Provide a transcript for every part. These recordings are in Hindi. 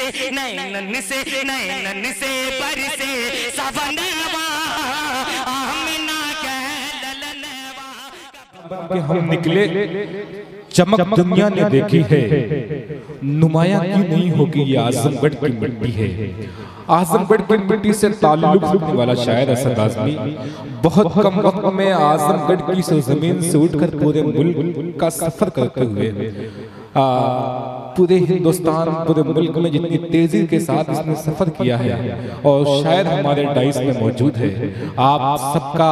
से नैनन से बरसे सवनवा आमिना के ललनवा। कि हम निकले चमक दुनिया ने देखी है, नुमाया क्यों नहीं होगी ये आजमगढ़ की मिट्टी है। आजमगढ़ की मिट्टी से ताल्लुक रखने वाला शायर असद आज़मी बहुत कम वक्त में आजमगढ़ की सरजमीन से उठकर पूरे मुल्क का सफर करते हुए पूरे हिंदुस्तान पूरे मुल्क में जितनी तेजी के साथ इसने सफर किया है और शायद हमारे डाइस में मौजूद है। आप सबका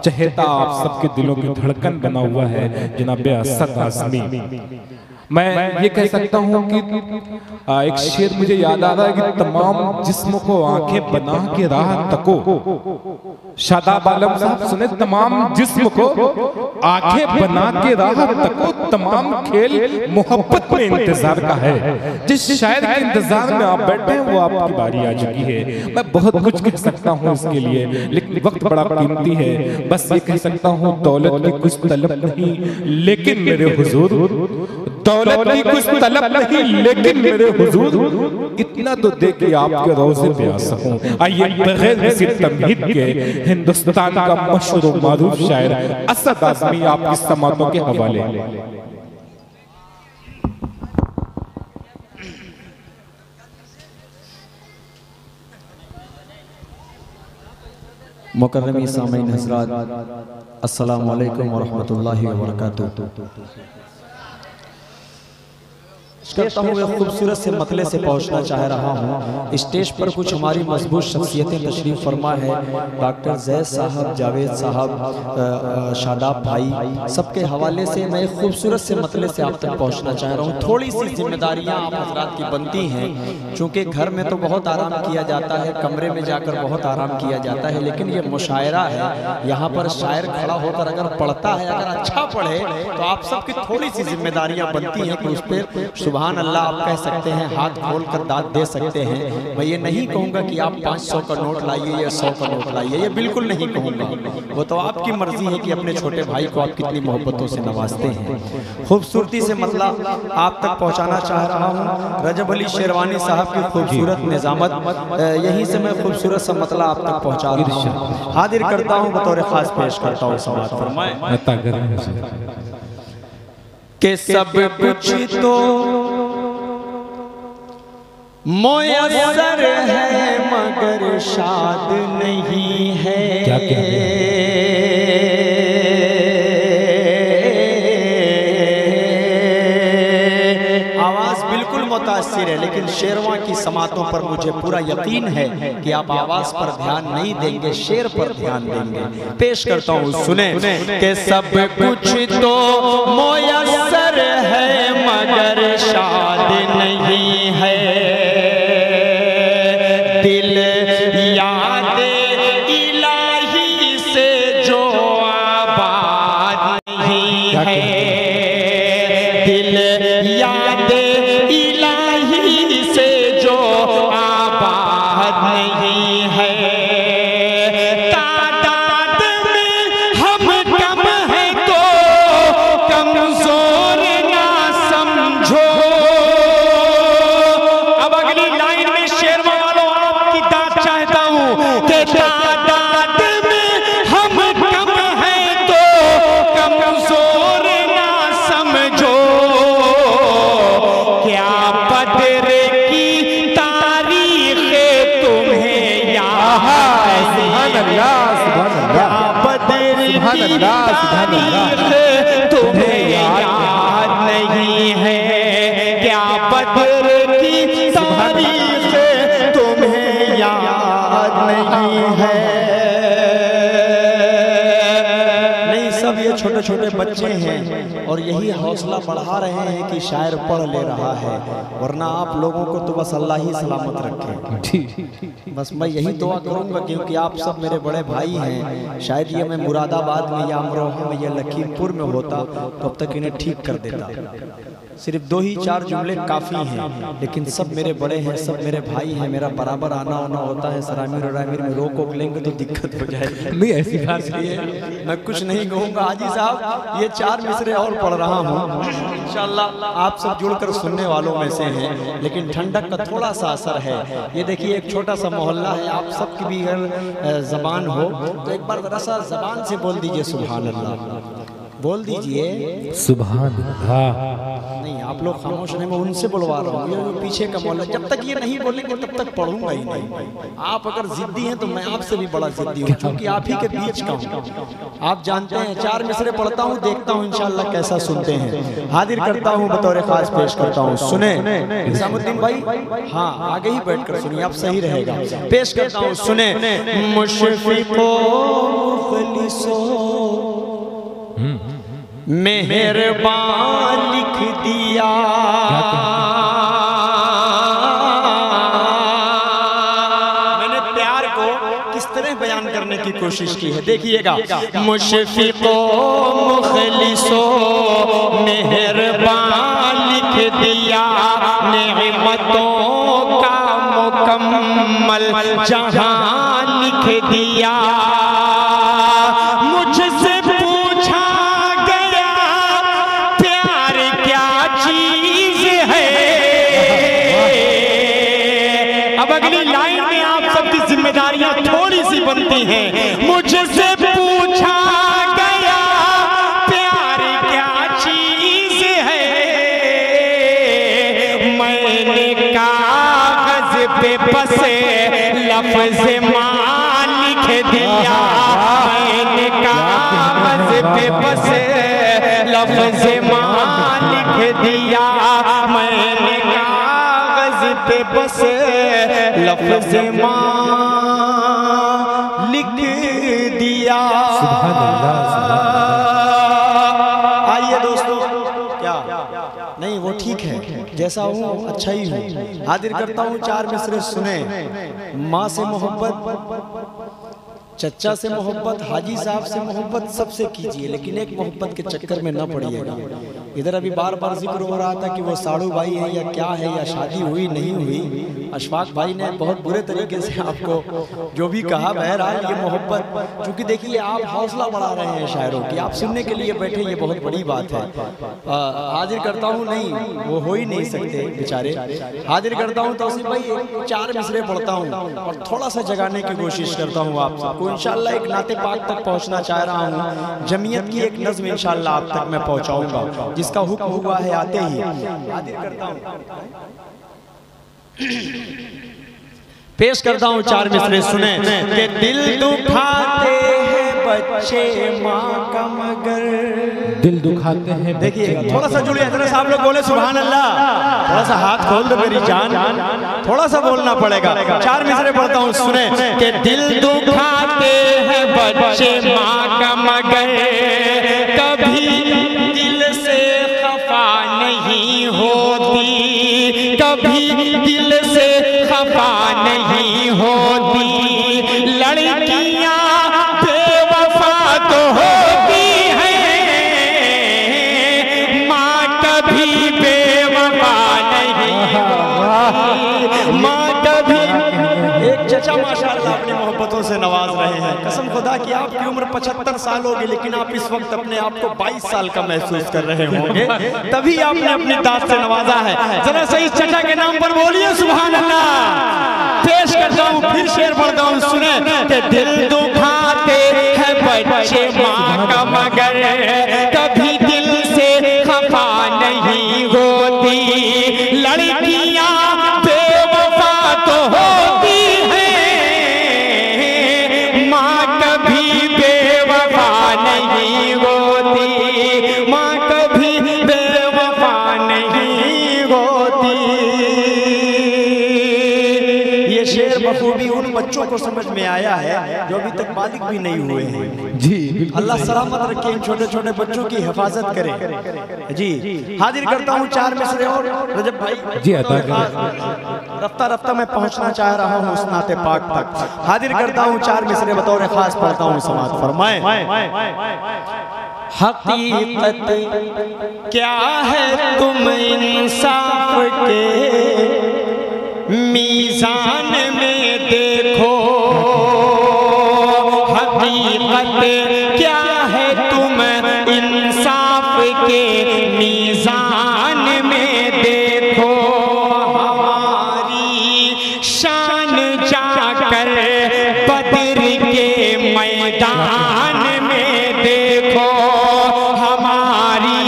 चहेता, आप सबके दिलों की धड़कन बना हुआ है जनाब असद आज़मी। मैं ये कह सकता हूँ कि एक शेर मुझे याद आ रहा है कि तमाम जिस्म को आंखें बना के राह तको। शादाब आलम साहब सुने, तमाम जिस्म को आंखें बना के राह तको, तमाम खेल मोहब्बत में इंतजार का है। जिस शायर के इंतजार में आप बैठे हैं वो आपकी बारी आ चुकी है। मैं बहुत कुछ कह सकता हूँ इसके लिए, लेकिन वक्त बड़ा कीमती है। बस ये कह सकता हूँ दौलत की कुछ तलब नहीं, लेकिन मेरे हुजूर दौलत की कुछ तलब नहीं, लेकिन मेरे हुजूर इतना तो दे कि आपके रोज़े पे आ सकूं। आइए बगैर किसी तमहीद के हिंदुस्तान का मशहूर और मारूफ शायर असद आज़मी आपकी समातों के हवाले। मुकर्रमी सामीन हज़रात, अस्सलामु अलैकुम व रहमतुल्लाहि व बरकातुहू। करता हूँ मैं खूबसूरत से मतले से पहुँचना चाह रहा हूँ। स्टेज पर कुछ हमारी मजबूत शख्सियतें तशरीफ फरमा है। डॉक्टर जैद साहब, जावेद साहब, शादाब भाई, सबके हवाले से मैं खूबसूरत से मतले से आप तक पहुँचना चाह रहा हूँ। थोड़ी सी जिम्मेदारियाँ आप हजरात की बनती हैं, चूँकि घर में तो बहुत आराम किया जाता है, कमरे में जाकर बहुत आराम किया जाता है, लेकिन ये मुशायरा है। यहाँ पर शायर खड़ा होकर अगर पढ़ता है, अगर अच्छा पढ़े, तो आप सबकी थोड़ी सी जिम्मेदारियाँ बनती हैं कि उस पर सुभान अल्लाह आप कह सकते हैं, हाथ खोल कर दाद दे सकते हैं। मैं ये नहीं कहूँगा कि आप 500 का नोट लाइए या 100 का नोट लाइए, ये बिल्कुल नहीं कहूँगा। वो तो आपकी मर्जी है कि अपने छोटे भाई को आप कितनी मोहब्बतों से नवाजते हैं। खूबसूरती से मतला आप तक पहुँचाना चाह रहा हूँ। रजब अली शेरवानी साहब की खूबसूरत निजामत, यहीं से मैं खूबसूरत सा मतला आप तक पहुँचा रहा हूँ। हाजिर करता हूँ, बतौर खास पेश करता हूँ। समाअत फरमाएं कि सब कुछ तो मुयस्सर है मगर शाद नहीं है। क्या आवाज़ बिल्कुल मुतासिर है, लेकिन शेरवा की समातों पर मुझे पूरा यकीन है कि आप आवाज़ पर ध्यान नहीं देंगे, शेर पर ध्यान देंगे। पेश करता हूँ, सुने कि सब कुछ तो मुयस्सर है मगर शाद नहीं है। दिल याद इलाही से जो आबाद नहीं है, दिल याद इलाही से जो आबाद नहीं है। तादाद में हम कम हैं तो कमजोर ना समझो। अब अगली लाइन में शेरवा वालों आपकी दाद चाहता हूँ कि तादाद में हम कम हैं तो कमजोर ना समझो। क्या बदर की तारीख तुम्हें याद तुम्हें याद नहीं है? क्या बदर की तारीख तुम्हें याद नहीं है? नहीं, सब ये छोटे छोटे बच्चे हैं और यही हौसला बढ़ा रहे हैं कि शायर पढ़ ले रहा है, वरना आप लोगों को तो बस अल्लाह ही सलामत रखे। बस मैं यही दुआ करूंगा, क्योंकि आप सब मेरे बड़े भाई हैं। शायद ये मैं मुरादाबाद में या अमरोहा में या लखीमपुर में होता तो अब तक इन्हें ठीक कर देता। सिर्फ 2 ही 4 जुमले काफ़ी हैं, लेकिन सब मेरे बड़े हैं, सब मेरे भाई हैं। मेरा बराबर आना होना होता है। सरामीर और आमिर में रोक लेंगे तो दिक्कत हो जाएगी। नहीं, ऐसी बात नहीं है। मैं कुछ नहीं कहूँगा। हाजी साहब साहब ये 4 मिसरे और पढ़ रहा हूँ, इंशाअल्लाह आप सब जुड़कर सुनने वालों में से हैं, लेकिन ठंडक का थोड़ा सा असर है। ये देखिए एक छोटा सा मोहल्ला है, आप सबकी भी अगर ज़बान हो तो एक बार जरा सा ज़बान से बोल दीजिए सुभान अल्लाह, बोल दीजिए सुभान अल्लाह। नहीं आप लोग खामोश नहीं, मैं उनसे बुलवा रहा हूँ, ये पीछे का मोहल्ला, जब तक ये नहीं बोलेंगे तब तक पढ़ूंगा ही नहीं। आप अगर जिद्दी हैं तो मैं आपसे भी बड़ा जिद्दी हूँ, क्योंकि आप ही के बीच का हूँ। आप जानते हैं 4 मिसरे पढ़ता हूँ, देखता हूँ इंशाअल्लाह कैसा सुनते हैं। हाजिर करता हूँ बतौर खास पेश करता हूँ, सुने निजामुद्दीन भाई, हाँ आगे ही बैठ कर सुनिए, आप सही रहेगा। पेश करता हूँ सुने। मुशफ़िक़ो मुख़लिसो मेहरबान लिख दिया, मैंने प्यार को किस तरह बयान करने की कोशिश की है, देखिएगा। मुशफ़िक़ो मुख़लिसो मेहरबान लिख दिया, नेमतों का मुकम्मल जहां लिख दिया। मुझसे जिम्मेदारियां थोड़ी सी बनती हैं। मुझसे पूछा गया प्यार क्या चीज है, मैंने कागज पे बस लफ्ज़ मां लिख दिया, मैंने कागज पे बस लफ्ज़ मां लिख दिया, मैंने कागज पे बस लफ्ज़ मां लिख दिया। आइए दोस्तों, क्या नहीं वो ठीक है, जैसा हूँ अच्छा ही हूँ। हाजिर करता हूँ 4 मिसरे सुने। माँ से मोहब्बत, चचा से मोहब्बत, हाजी साहब से मोहब्बत सबसे कीजिए, लेकिन एक मोहब्बत के चक्कर में न पड़िएगा। इधर अभी बार बार जिक्र हो रहा था कि वो साड़ू भाई है या क्या है, या शादी हुई नहीं हुई। अशफाक भाई ने बहुत बुरे तरीके से आपको जो भी कहा, बहरहाल ये मोहब्बत, क्योंकि देखिए आप हौसला बढ़ा रहे हैं शायरों की, आप सुनने के लिए बैठे, ये बहुत बड़ी बात है। हाजिर करता हूँ, नहीं वो हो ही नहीं सकते बेचारे। हाजिर करता हूँ तौसीफ भाई, 4 मिसरे पढ़ता हूँ और थोड़ा सा जगाने की कोशिश करता हूँ आप सबको। इंशाअल्लाह एक नाते पाक तक पहुँचना चाह रहा हूँ, जमीयत की एक नज़्म इंशाअल्लाह आप तक मैं पहुँचाऊँगा, जिसका हुक्म हुआ है आते ही। हाजिर करता हूँ, पेश करता हूँ 4 मिसरे सुने। कि दिल दुखाते हैं बच्चे माँ का मगर, दिल दुखाते हैं। देखिए थोड़ा सा जुड़िए, जरा सा आप लोग बोले सुभान अल्लाह, थोड़ा सा हाथ खोल दो मेरी जान, थोड़ा सा बोलना पड़ेगा। 4 मिसरे पढ़ता हूँ सुने। कि दिल दुखाते हैं बच्चे माँ का मगर, कभी दिल से खफा नहीं होती, कभी दिल से खफा नहीं होती, लड़कियां बेवफा तो होती हैं, माँ कभी बेवफा नहीं होती, माँ कभी। एक चचा माशाअल्लाह अपनी मोहब्बतों से नवाज रहे हैं, कसम खुदा की आपकी उम्र 75 साल होगी, लेकिन आप इस वक्त अपने आप को 22 साल का महसूस कर रहे होंगे, तभी आपने अपनी दाद से नवाजा है। जरा सही चचा के नाम पर बोलिए सुभान अल्लाह। पेश करता हूँ, फिर शेर पढ़ता हूँ सुने। कि दिल दुखाते हैं बच्चे माँ का मगर, कभी दिल से खफा नहीं होती, लड़कियां बेवफा तो होती हैं, माँ कभी बेवफा नहीं होती, माँ कभी बेवफा नहीं होती। ये शेर बखूबी उन बच्चों को समझ में आया है जो अभी तक बालिग भी नहीं हुए हैं। जी अल्लाह सलामत रखे, इन छोटे छोटे बच्चों की हिफाजत करे। जी हाजिर करता हूँ 4 मिसरे और रजब भाई जी अता करें। रफ्ता रफ्ता मैं पहुँचना चाह रहा हूँ उस नाते पाक तक। हाजिर करता हूँ 4 मिसरे बतौर खास पढ़ता हूँ, समात फरमाए। हकीकत क्या है तुम इंसाफ के मीज़ान में देखो, हकीकत क्या है तुम मीज़ान में देखो हमारी शान जाकर बदर के मैदान में देखो हमारी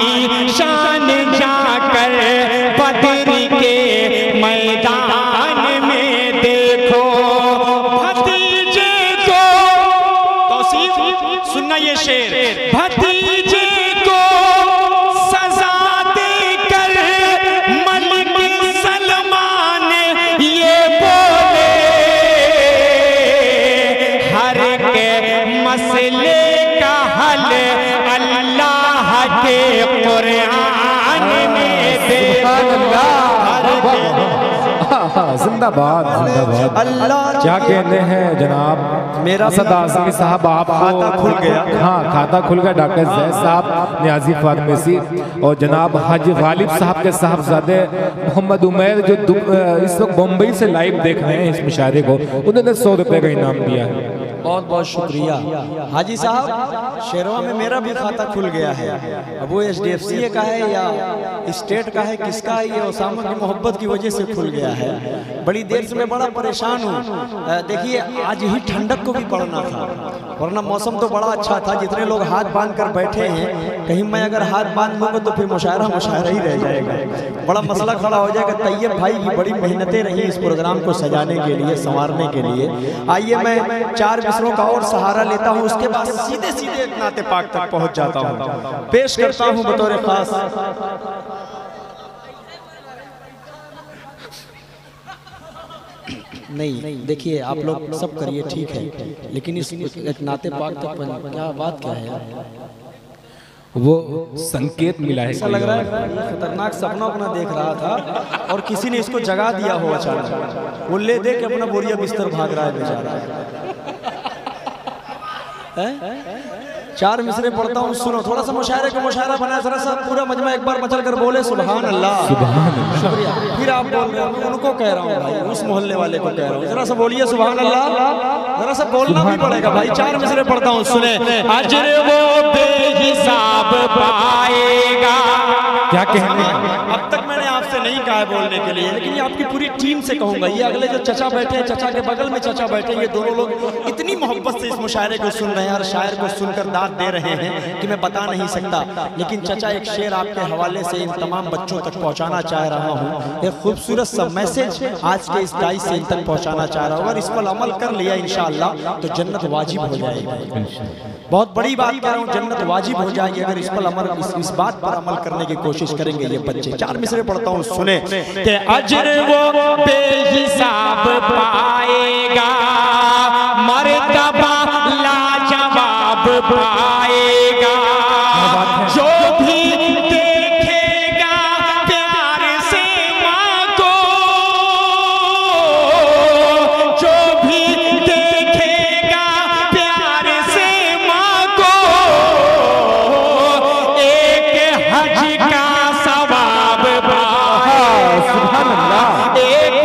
शान जाकर बदर के मैदान में देखो भतीजे को तौसीफ सुनना ये शेर भतीजे को सजा देकर मलिक सलमान ये बोले हर के मसले का हल अल्लाह के कुरान में देखो जिंदाबाद जिंदाबाद। अल्लाह क्या कहने हैं जनाब मेरा असद आज़मी साहब आपको खाता खुल गया। हाँ खाता खुल गया। डॉक्टर जैद साहब न्याजी फातमेसी और जनाब हाजी गालिब साहब के साहबजादे मोहम्मद उमैर जो इस वक्त मुंबई से लाइव देख रहे हैं इस मुशायरे को, उन्होंने 100 रुपए का इनाम दिया है। बहुत बहुत शुक्रिया हाजी साहब। शेरवा में मेरा भी खाता खुल गया है। अब वो HDFC का है या स्टेट का है, किसका है, ये उसामा की मोहब्बत की वजह से खुल गया है। बड़ी देर से मैं बड़ा परेशान हूँ। देखिए आज ही ठंडक को भी पड़ना था, वरना मौसम तो बड़ा अच्छा था। जितने लोग हाथ बांध कर बैठे हैं, कहीं मैं अगर हाथ बांध लूँगा तो फिर मुशायरा ही रह जाएगा, बड़ा मसला खड़ा हो जाएगा। तैयब भाई की बड़ी मेहनतें रही इस प्रोग्राम को सजाने के लिए, संवारने के लिए। आइए मैं 4 मिसरों का और सहारा लेता हूँ, उसके बाद सीधे सीधे नाते पाक तक पहुँच जाता हूँ। पेश करता हूँ बतौर खास नहीं, देखिए आप लोग सब करिए ठीक है, लेकिन इस एक नाते पाक तक क्या बात क्या है, वो संकेत मिला है। ऐसा लग रहा है खतरनाक सपना अपना देख रहा था और किसी ने इसको जगा दिया हो अचानक। वो ले दे के अपना बोरिया बिस्तर भाग रहा है बेचारा। 4 मिसरे पढ़ता हूँ, सुनो थोड़ा सा मुशायरे को मुशायरा बनाया, जरा सा पूरा मजमा एक बार मचल कर बोले सुभान अल्लाह। शुक्रिया। फिर आप बोल रहे हो, उनको कह रहा हूँ भाई, उस मोहल्ले वाले को कह रहा हूँ, जरा सा बोलिए सुभान अल्लाह। जरा सा बोलना भी पड़ेगा भाई। 4 मिसरे पढ़ता हूँ, सुने। अजर वो बेहिसाब पाएगा। क्या कहने अब तक मैंने आपसे नहीं कहा है बोलने के लिए, लेकिन ये आपकी पूरी टीम से कहूंगा। ये अगले जो चचा बैठे हैं, चचा के बगल में चचा बैठे हैं, ये दोनों लोग इतनी मोहब्बत से इस मुशायरे को सुन रहे हैं और शायर को सुनकर दाद दे रहे हैं कि मैं बता नहीं सकता। लेकिन चचा एक शेर आपके हवाले से इन तमाम बच्चों तक पहुंचाना चाह रहा हूँ। एक खूबसूरत सा मैसेज आज के इस दाई से इन तक पहुंचाना चाह रहा हूँ। अगर इस पर अमल कर लिया इंशाअल्लाह तो जन्नत वाजिब हो जाएगी। बहुत बड़ी बात कह रहा हूँ, जन्नत वाजिब हो जाएगी अगर इस पर अमल, इस बात पर अमल करने की कोशिश करेंगे ये बच्चे। 4 मिसरे पढ़ता हूँ, सुने। कि अजर वो बेहिसाब पाएगा, मर्तबा लाजवाब पाएगा, जो भी देखेगा प्यार से माँ को, जो भी देखेगा प्यार से माँ को, एक हज का सवाब पाएगा। सुभान अल्लाह, एक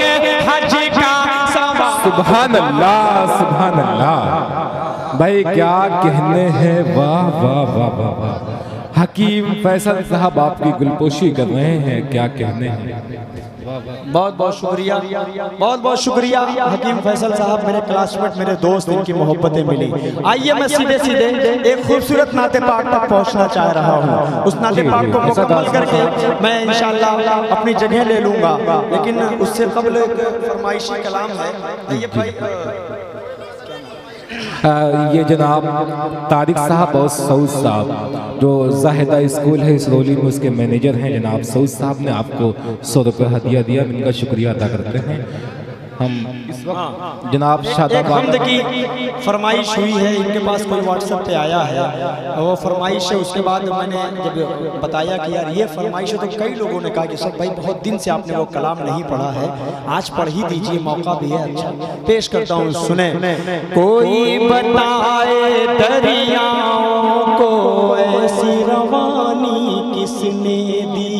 हज का सवाब। सुभान अल्लाह, सुभान अल्लाह। भाई क्या कहने हैं, वाह वाह वाह वाह वाह। हकीम फैसल साहब आपकी गुलपोशी कर रहे हैं, क्या कहने हैं। बहुत बहुत शुक्रिया, बहुत बहुत शुक्रिया हकीम फैसल साहब, मेरे क्लासमेट, मेरे दोस्त, इनकी मोहब्बतें मिली। आइए मैं सीधे सीधे एक खूबसूरत नाते पाक तक पहुंचना चाह रहा हूं। उस नाते पाक को मुकम्मल करके मैं इंशाअल्लाह अपनी जगह ले लूंगा, लेकिन उससे कबल एक फरमाइशी कलाम है। आइए भाई। ये जनाब तारिक साहब और सऊद साहब जो जाहिदा स्कूल है इसरोली में, उसके मैनेजर हैं जनाब सऊद साहब ने आपको 100 रुपये हदिया दिया, इनका शुक्रिया अदा करते हैं। हम इस वक्त जनाब शादाबाद की फरमाइश हुई है, इनके पास कोई व्हाट्सएप पे आया है, वो फरमाइश है। उसके बाद मैंने जब बताया कि यार ये फरमाइश है, तो कई लोगों ने कहा कि सब भाई बहुत दिन से आपने वो कलाम नहीं पढ़ा है, आज पढ़ ही दीजिए, मौका भी है। अच्छा पेश करता हूँ, सुने। कोई बताए दरियाओं को ऐसी रवानी किसने दी,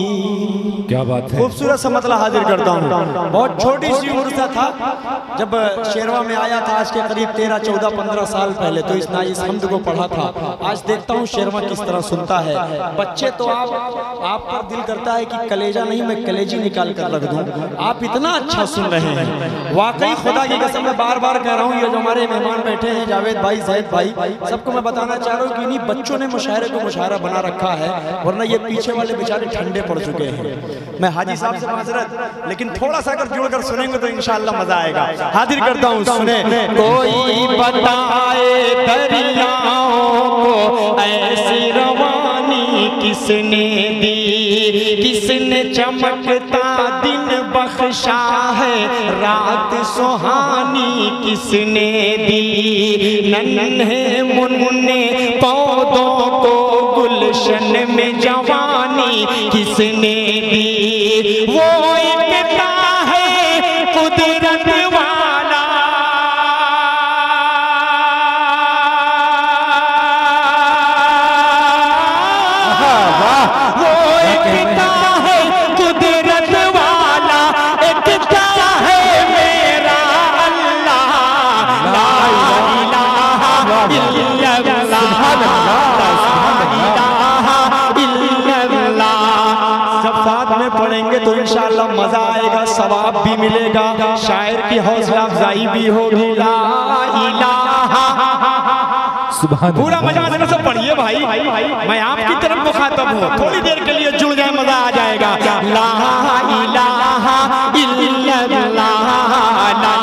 क्या बात है। खूबसूरत सा मतला हाजिर करता हूँ। बहुत छोटी सी उम्र सा था जब शेरवा में आया था, आज के करीब 13, 14, 15 साल पहले। तो इस हमद को पढ़ा था। आज देखता हूँ शेरवा किस तरह सुनता है। बच्चे तो आप पर दिल करता है कि कलेजा नहीं, मैं कलेजी निकाल कर रख दूँ। आप इतना अच्छा सुन रहे हैं, वाकई खुदा की कसम मैं बार बार कह रहा हूँ। ये जो हमारे मेहमान बैठे हैं, जावेद भाई, जैद भाई, सबको मैं बताना चाह रहा हूँ कि इन्हीं बच्चों ने मुशायरे को मुशायरा बना रखा है, वरना ये पीछे वाले बेचारे ठंडे पड़ चुके हैं। मैं हाजी साहब से माजरत, लेकिन थोड़ा सा अगर जुड़कर सुनेंगे तो इंशाअल्लाह मजा आएगा। हाजिर करता हूँ, सुने। कोई बताए दरियाओं को ऐसी रवानी किसने दी, किसने चमकता दिन बख्शा है, रात सुहानी किसने दी। नन्हे मुन्ने पौधों को गुलशन में जवानी किसने दी। वो एक है कुदरत वाला, वो एक है कुदरत वाला, एक है मेरा अल्लाह। ला इलाहा इल्लल्लाह, जब साथ में पढ़ेंगे तो इंशाअल्लाह मजा आएगा, सवाब भी मिलेगा, शायर की हौसला अफजाई भी होगी। ला इलाहा, सुभान पूरा अल्लाह। मजा आने से पढ़िए भाई। मैं आपकी तरफ मुखातब हूँ, थोड़ी देर के लिए जुड़ जाए, मजा आ जाएगा। ला इलाहा इल्लल्लाह, ला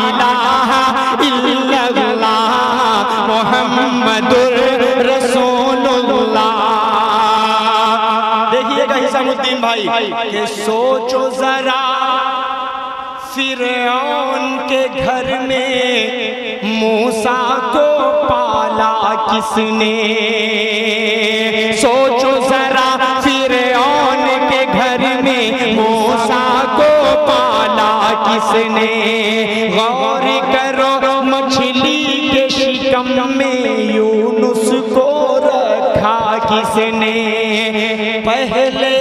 इलाहा इल्लल्लाह, मुहम्मदुर रसूलुल्लाह। देखिएगा हिसामुद्दीन भाई कि सोचो जरा, फिरौन के घर में मूसा को पाला किसने। सोचो जरा, फिरौन के घर में मूसा को पाला किसने। गौर करो, मछली के शिकम में यूनुस को रखा किसने। पहले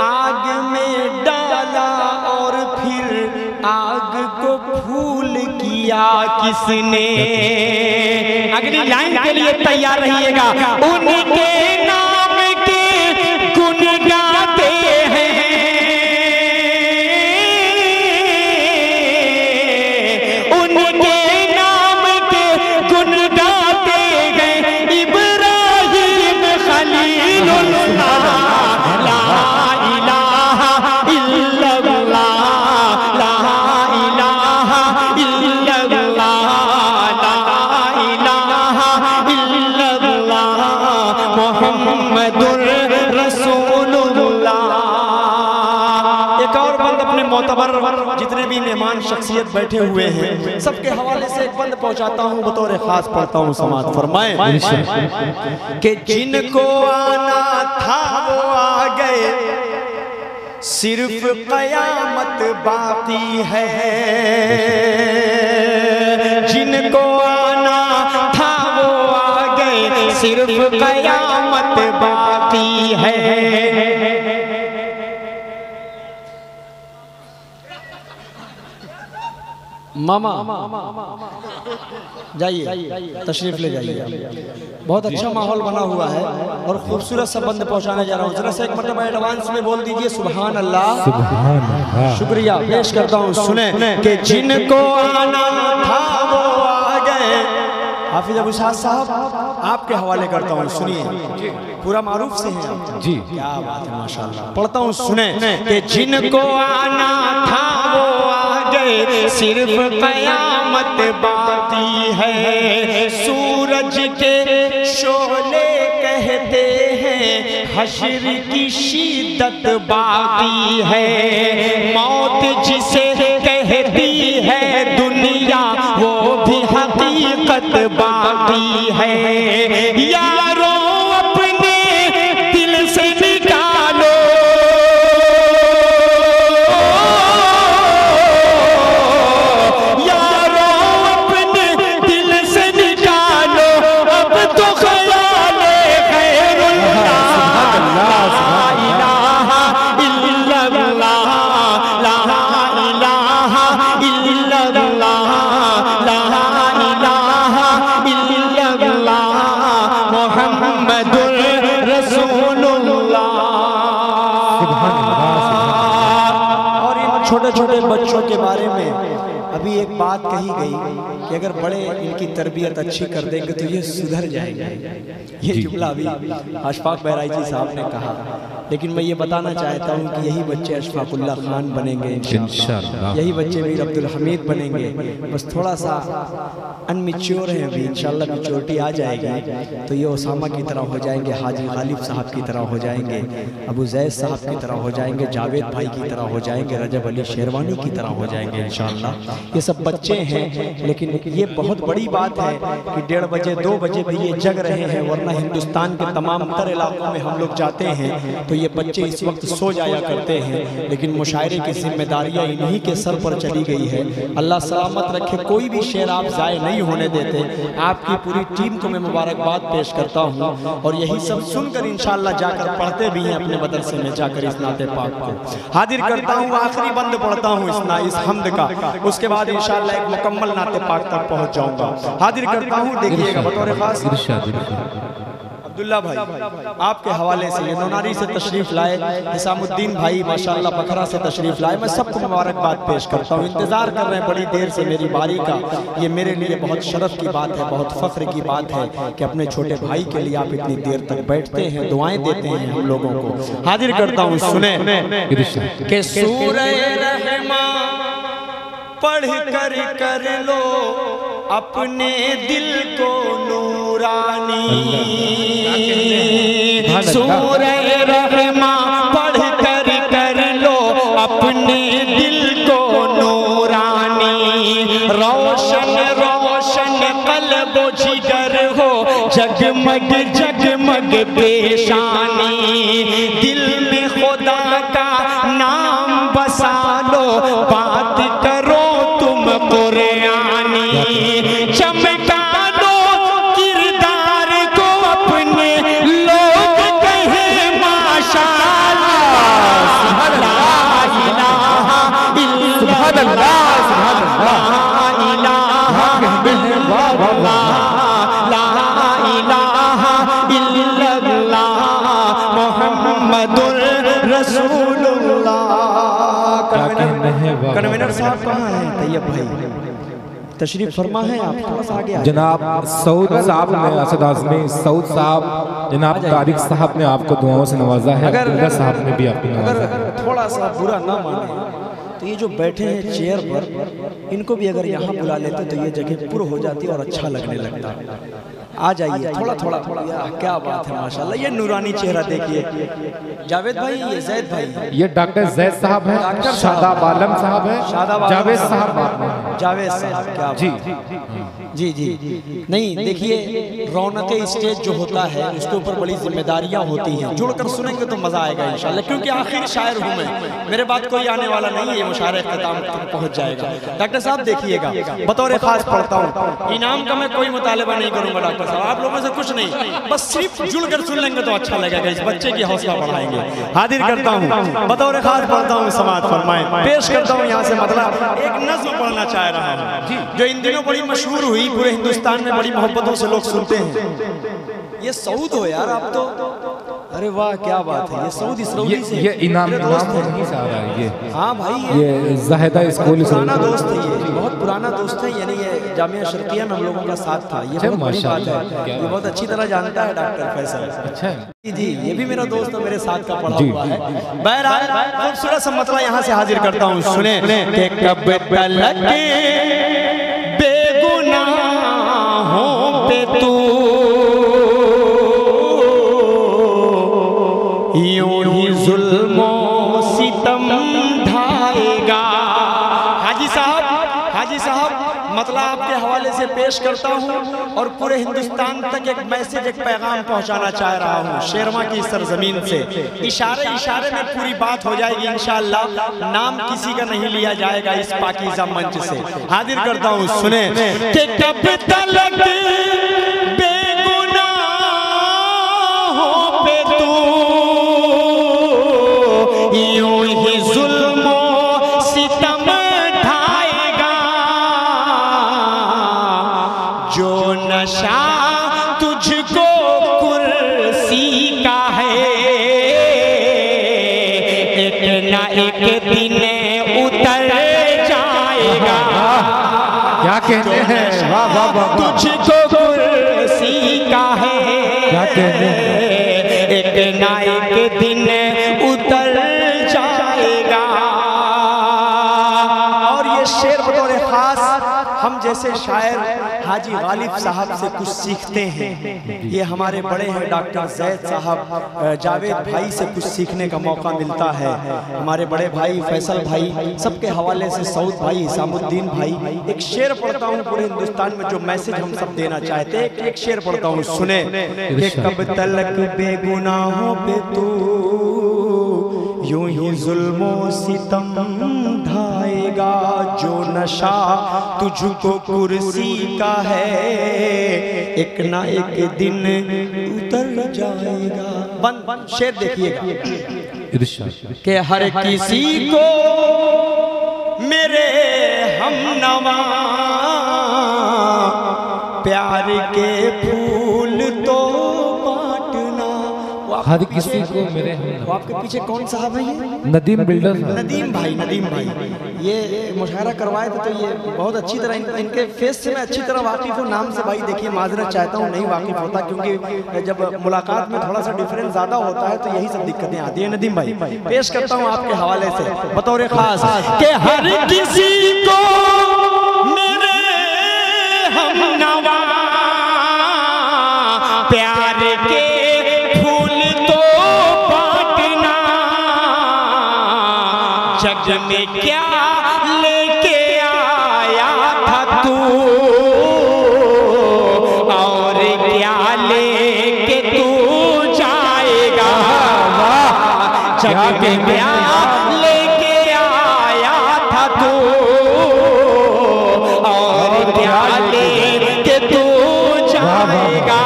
आग में डाला और फिर आग को फूल किया किसने। अगली लाइन के लिए तैयार रहिएगा। उनके नाम के गुण गाते हैं, उनके नाम के गुण गाते हैं, इब्राहिम खलीलुल्लाह। ला इलाहा इल्लल्लाह, ला इलाहा इल्लल्लाह, ला इलाहा इल्लल्लाह, मुहम्मदुर रसूलुल्लाह। एक और बंद अपने मोतबर जितने भी मेहमान शख्सियत बैठे हुए हैं सबके हवाले से एक बंद पहुंचाता हूं, बतौर खास पढ़ता हूं। समाज फरमाए कि जिनको आना था वो आ गए, सिर्फ कयामत बाकी है। जिनको आना था वो आ गए, सिर्फ कयामत बाकी है। मामा जाइए, तशरीफ ले जाइए। बहुत अच्छा माहौल बना हुआ है और खूबसूरत सा बंद पहुंचाने जा रहा हूँ। जरा सा एक मरतबा एडवांस में बोल दीजिए सुभान अल्लाह। सुभान अल्लाह। शुक्रिया पेश करता हूँ। सुने कि जिनको आना था वो आ गए। हाफिज अबू साद साहब आपके हवाले करता हूँ, सुनिए। पूरा मारूफ से हैं आप जी। क्या बात है, माशाल्लाह। पढ़ता हूँ, सुने कि जिनको आना था वो आ गए, सिर्फ कयामत बाकी है। सूरज के शोले कहते हैं हश्र की शिद्दत बाकी है। मौत जिसे कहती है दुनिया वो भी हकीकत बाकी है। यारों अपने दिल से निकालो, यारों अपने दिल से निकालो, अब तो ख्याल खैरुल्लाह। ला इलाहा और इन छोटे छोटे बच्चों के बारे में अभी एक बात कही गई कि अगर बड़े इनकी तरबियत अच्छी कर देंगे तो ये सुधर जाएंगे। ये जुमला अभी अशफाक बहराई जी साहब ने कहा, लेकिन मैं ये बताना चाहता हूँ कि यही बच्चे अशफाकुल्लाह खान बनेंगे इंशाअल्लाह, यही बच्चे मीर अब्दुल हमीद बनेंगे। बस थोड़ा सा अनमिच्योर है अभी, इंशाअल्लाह मैच्योरिटी आ जाएगी तो ये उसामा की तरह हो जाएंगे, हाजी गालिब साहब की तरह हो जाएंगे, अबू जैद साहब की तरह हो जाएंगे, जावेद भाई की तरह हो जाएंगे, रजब अली शेरवानी की तरह हो जाएंगे इंशाअल्लाह। ये सब बच्चे हैं, लेकिन ये बहुत बड़ी बात है कि 1:30 बजे 2 बजे भी ये जग रहे हैं, वरना हिंदुस्तान के तमाम तर इलाकों में हम लोग जाते हैं तो ये बच्चे इस वक्त सो जाया करते हैं, लेकिन मुशायरे की जिम्मेदारियां इन्हीं के सर पर चली गई है। अल्लाह सलामत रखे, कोई भी शेर आप जाए नहीं होने देते। आपकी पूरी टीम को मैं मुबारकबाद पेश करता हूँ और यही सब सुनकर इंशाअल्लाह जाकर पढ़ते भी हैं अपने मदरसे में जाकर इस नाते पाक को हाजिर करता हूँ। आखिरी बंद पढ़ता हूँ इस हमद का, उसके बाद इंशाअल्लाह एक मुकम्मल नाते पाक तक पहुंच जाऊंगा। हाजिर करता हूं, देखिएगा बतौर खास अब्दुल्ला भाई आपके हवाले से ये नौनारी से तशरीफ लाए, हिसामुद्दीन भाई माशाअल्लाह बखरा से तशरीफ लाए, मैं सबको मुबारकबाद पेश करता हूँ। इंतजार कर रहे हैं बड़ी देर से मेरी बारी का, ये मेरे लिए बहुत शरफ की बात है, बहुत फख्र की बात है कि अपने छोटे भाई के लिए आप इतनी देर तक बैठते हैं, दुआएं देते हैं हम लोगों को। हाजिर करता हूँ, सुने कि सूरह रहमान पढ़ कर लो अपने दिल को नूरानी, सूरह रहमान पढ़ कर लो अपने दिल को नूरानी, रोशन रोशन कल्ब जिगर हो, जगमग जगमग पेशानी, दिल में खुदा का नाम बसा लो, बात करो कुरानी, चमका दो किरदार को अपने, लोग कहे माशाअल्लाह, ला इलाहा इल्लल्लाह, ला इलाहा इल्लल्लाह, ला इलाहा इल्लल्लाह, मुहम्मदुर रसूलुल्लाह। कन्वीनर साहब कहाँ हैं? तैयब भाई तशरीफ फरमा है, आप थोड़ा सा आगे जनाब सऊद साहब ने, असद आज़मी सऊद साहब, जनाब तारिक साहब ने आपको दुआओं से नवाजा है, अब्दुल्ला साहब ने भी आपको नवाजा है। थोड़ा सा बुरा ना माने तो ये जो बैठे हैं चेयर पर, इनको भी अगर यहाँ बुला लेते तो ये जगह पुर हो जाती और अच्छा लगने लगता। आ जाइए थोड़ा थोड़ा, क्या बात है माशाल्लाह। ये नूरानी चेहरा देखिए, जावेद भाई, ये जैद भाई, ये डॉक्टर जैद साहब है, शादाब आलम साहब है, जावेद साहब, जावेद साहब क्या जी जी जी जी नहीं, देखिए रौनक स्टेज जो होता है उसके ऊपर बड़ी जिम्मेदारियां होती हैं, जुड़कर सुनेंगे तो मजा आएगा इंशाल्लाह, क्योंकि आखिर शायर हूँ मैं, मेरे बाद कोई आने वाला नहीं है, ये मुशायरा इख्तिताम तक पहुंच जाएगा। डॉक्टर साहब देखिएगा, बतौर खास पढ़ता हूँ, इनाम का मैं कोई मुतालबा नहीं करूंगा डॉक्टर साहब, आप लोगों से कुछ नहीं, बस सिर्फ जुड़कर सुन लेंगे तो अच्छा लगेगा, इस बच्चे की हौसला बढ़ाएंगे। हाजिर करता हूँ, बतौर खास पढ़ता हूँ, समाज फरमाएं, पेश करता हूँ यहाँ से मतलब एक नज़्म पढ़ना चाह रहा हूँ जो इन दिनों बड़ी मशहूर हुई, पूरे हिंदुस्तान में बड़ी मोहब्बतों से लोग सुनते हैं। ये सऊद हो यार आप तो, अरे वाह क्या बात है, ये सऊदी सऊदी से ये इनाम नहीं से आ रहा है ये। हाँ भाई, ये ज़ाहिदा स्कूल पुराना दोस्त है, ये बहुत पुराना दोस्त है, यानी ये जामिया शर्तिया में हम लोगों का साथ था, ये बहुत बड़ी बात है, ये बहुत अच्छी तरह जानता है डॉक्टर फैसल। अच्छा जी, ये भी मेरा दोस्त है, मेरे साथ का पढ़ा हुआ है। बहरहाल खूबसूरत सा मतला यहाँ से हाजिर करता हूँ, सुने कि कब तलक बेगुनाहों पे तू यूं ही जुल्मो सितम ढाएगा। हाजी साहब मतलब आपके हवाले से पेश करता हूँ और पूरे हिंदुस्तान तक एक मैसेज, एक पैगाम पहुँचाना चाह रहा हूँ शेरवा की सरजमीन से। इशारे इशारे में पूरी बात हो जाएगी इंशाअल्लाह, नाम किसी का नहीं लिया जाएगा इस पाकीज़ा मंच से। हाजिर करता हूँ, सुने कि कब तलक बेगुनाहों पे तू यूं ही जुल्मो सितम ढाएगा, जो नशा तुझको कुर्सी का है ना एक दिन उतर जाएगा। क्या कहते हैं, वाह वाह वाह, तुझको कुर्सी का है, क्या कहते हैं, एक ना एक दिन उतर जाएगा। और ये शेर बतौर खास हम जैसे शायर हाजी गालिब साहब से कुछ सीखते हैं। ये हमारे बड़े हैं डॉक्टर जैद साहब, जावेद भाई से कुछ सीखने का मौका मिलता है। हमारे बड़े भाई फैसल भाई, सबके हवाले से सऊद भाई, हिसामुद्दीन भाई। एक शेर पढ़ता हूँ पूरे हिंदुस्तान में जो मैसेज हम सब देना चाहते हैं। एक शेर पढ़ता हूँ, सुने कि कब तलक बेगुनाहों पे तू यूं ही जुल्मो सितम ढाएगा, जो नशा तुझको कुर्सी का है, एक ना एक दिन उतर जाएगा। बंद शेर देखिएगा कि हर किसी को मेरे हमनवा प्यार के फूल तो बांटना। हर किसी को मेरे वो आपके पीछे कौन साहब है? ये नदीम बिल्डर, नदीम भाई, नदीम भाई ये मुशायरा करवाए थे, तो ये बहुत अच्छी तरह इनके फेस से मैं अच्छी तरह वाकिफ हूँ। नाम से भाई देखिए माजरत चाहता हूँ, नहीं वाकिफ होता, क्योंकि जब मुलाकात में थोड़ा सा डिफरेंस ज्यादा होता है तो यही सब दिक्कतें आती है। नदीम भाई पेश करता हूँ आपके हवाले से बतौर खास कि हर किसी को मेरे हमनवा प्यार के फूल तो बांटना, जग में क्या लेके आया था तू और क्या लेके तू जाएगा, जग में क्या लेके आया था तू और क्या लेके तू जाएगा।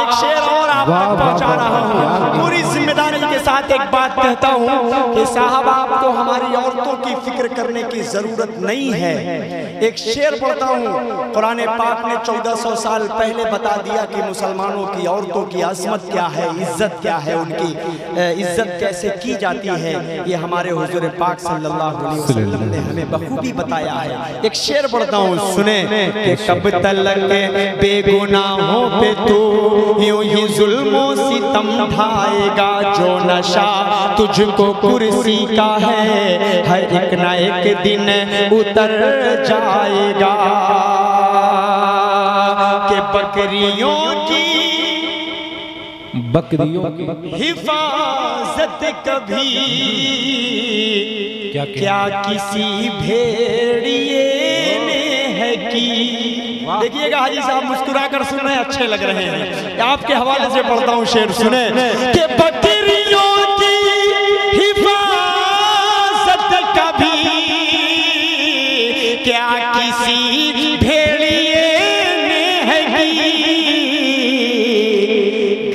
एक शेर और आप तक पहुंचा रहा हूँ, पूरी जिम्मेदारी के साथ एक बात कहता हूँ कि साहब आपको हमारी औरतों की फिक्र करने की जरूरत नहीं है। एक शेर पढ़ता हूँ, कुरान पाक ने 1400 साल पहले बता दिया कि मुसलमानों की औरतों की अजमत क्या है, इज्जत क्या है, उनकी इज्जत कैसे की जाती है। ये हमारे हुजूर पाक सल्लल्लाहु अलैहि वसल्लम ने हमें बखूबी बताया है। एक शेर पढ़ता हूँ, सुने कि कब तलक बेगुनाहों पे तू यूं ही जुल्मो सितम ढाएगा, जो नशा तुझको कुर्सी का है, हर एक ना एक दिन उतर जाएगा। कि बकरियों की हिफाजत कभी क्या किसी भेड़िए ने है की। देखिएगा हाजी साहब मुस्कुरा कर सुन रहे हैं, अच्छे लग रहे हैं। आपके हवाले से पढ़ता हूँ शेर, सुने कि बकरियों की हिफाजत कभी क्या किसी भेड़िए ने है की,